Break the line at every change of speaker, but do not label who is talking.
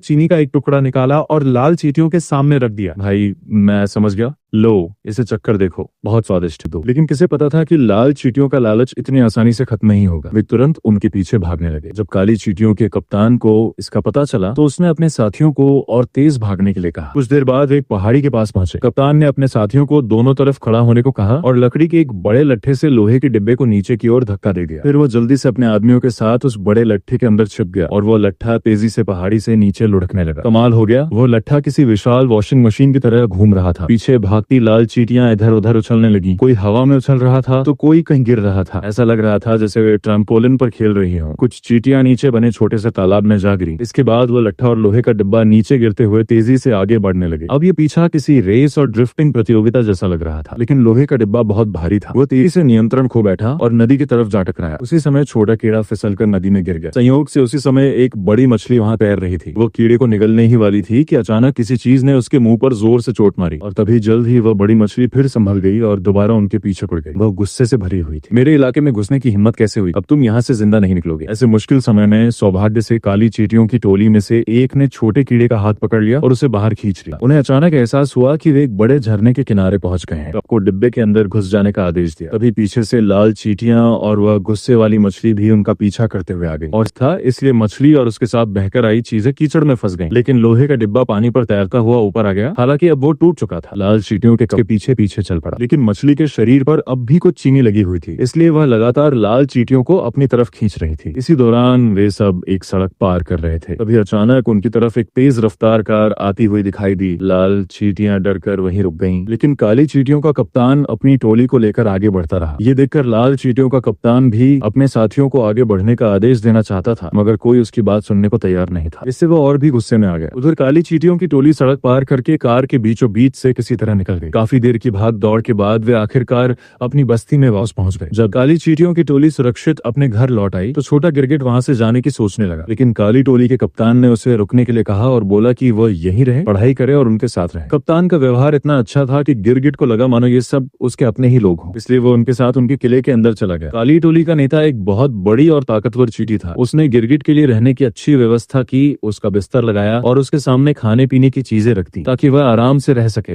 चीनी का एक टुकड़ा निकाला और लाल चींटियों के सामने रख दिया। भाई मैं समझ गया, लो इसे चक्कर देखो, बहुत स्वादिष्ट है। लेकिन किसे पता था कि लाल चींटियों का लालच इतनी आसानी से खत्म नहीं होगा। वे तुरंत उनके पीछे भागने लगे। जब काली चींटियों के कप्तान को इसका पता चला तो उसने अपने साथियों को और तेज भागने के लिए कहा। कुछ देर बाद एक पहाड़ी के पास पहुंचे। कप्तान ने अपने साथियों को दोनों तरफ खड़ा होने को कहा और लकड़ी के एक बड़े लट्ठे से लोहे के डिब्बे को नीचे की ओर धक्का दे दिया। फिर वो जल्दी से अपने आदमियों के साथ उस बड़े लट्ठे के अंदर छिप गया और वो लट्ठा तेजी से पहाड़ी से नीचे लुढ़कने लगा। कमाल हो गया, वो लट्ठा किसी विशाल वॉशिंग मशीन की तरह घूम रहा था। पीछे भागती लाल चींटियां इधर उधर उछलने लगी। कोई हवा में उछल रहा था तो कोई कहीं गिर रहा था। ऐसा लग रहा था जैसे वे ट्रैम्पोलिन पर खेल रही हो। कुछ चींटियां नीचे बने छोटे से तालाब में जा गिरी। इसके बाद वो लट्ठा और लोहे का डिब्बा नीचे गिरते हुए तेजी से आगे बढ़ने लगे। अब ये पीछा किसी रेस और ड्रिफ्टिंग प्रतियोगिता जैसा लग रहा था, लेकिन लोहे का डिब्बा बहुत भारी था। वो तेजी से नियंत्रण खो बैठा और नदी की तरफ जा टकराया। उसी समय छोटा कीड़ा फिसलकर नदी में गिर गया। संयोग से उसी समय एक बड़ी मछली वहां तैर रही थी। वो कीड़े को निगलने ही वाली थी कि अचानक किसी चीज ने उसके मुंह पर जोर से चोट मारी और तभी जल्द ही वह बड़ी मछली फिर संभल गई और दोबारा उनके पीछे पड़ गई। वह गुस्से से भरी हुई थी। मेरे इलाके में घुसने की हिम्मत कैसे हुई? अब तुम यहाँ से जिंदा नहीं निकलोगे। ऐसे मुश्किल समय में सौभाग्य से काली चींटियों की टोली में से एक ने छोटे कीड़े का हाथ पकड़ लिया और उसे बाहर खींच लिया। उन्हें अचानक एहसास हुआ कि वे एक बड़े झरने के किनारे पहुंच गए हैं। आपको डिब्बे के अंदर घुस जाने का आदेश दिया। तभी पीछे से लाल चींटियां और वह गुस्से वाली मछली भी उनका पीछा करते हुए आ गई और था इसलिए मछली और उसके साथ बहकर आई चीजें कीचड़ में फंस गईं। लेकिन लोहे का डिब्बा पानी पर तैरता हुआ ऊपर आ गया। हालांकि अब वो टूट चुका था। लाल चींटियों के पीछे पीछे चल पड़ा, लेकिन मछली के शरीर पर अब भी कुछ चीनी लगी हुई थी, इसलिए वह लगातार लाल चींटियों को अपनी तरफ खींच रही थी। इसी दौरान वे सब एक सड़क पार कर रहे थे। तभी अचानक उनकी तरफ एक तेज रफ्तार कार आती हुई दिखाई दी। लाल चींटियां डरकर वहीं रुक गईं, लेकिन काली चींटियों का कप्तान अपनी टोली को लेकर आगे बढ़ता रहा। ये देखकर लाल चींटियों का कप्तान भी अपने साथियों को आगे बढ़ने का आदेश देना चाहता था, मगर कोई उसकी बात सुनने को तैयार नहीं था। इससे वो और भी गुस्से में आ गया। उधर काली चींटियों की टोली सड़क पार करके कार के बीचों बीच से किसी तरह निकल गई। काफी देर की भाग दौड़ के बाद वे आखिरकार अपनी बस्ती में वापस पहुंच गए। जब काली चींटियों की टोली सुरक्षित अपने घर लौट आई तो छोटा गिरगिट वहां से जाने की सोचने लगा, लेकिन काली टोली के कप्तान ने उसे रुकने के लिए कहा और बोला कि वह यहीं रहे, पढ़ाई करे और उनके साथ रहे। कप्तान का व्यवहार इतना अच्छा था कि गिरगिट को लगा मानो ये सब उसके अपने ही लोग हों, इसलिए वो उनके साथ उनके किले के अंदर चला गया। काली टोली का नेता एक बहुत बड़ी और ताकतवर चींटी था। उसने गिरगिट के लिए रहने की अच्छी व्यवस्था की, उसका बिस्तर लगाया और उसके सामने खाने पीने की चीजें रख दी ताकि वह आराम से रह सके।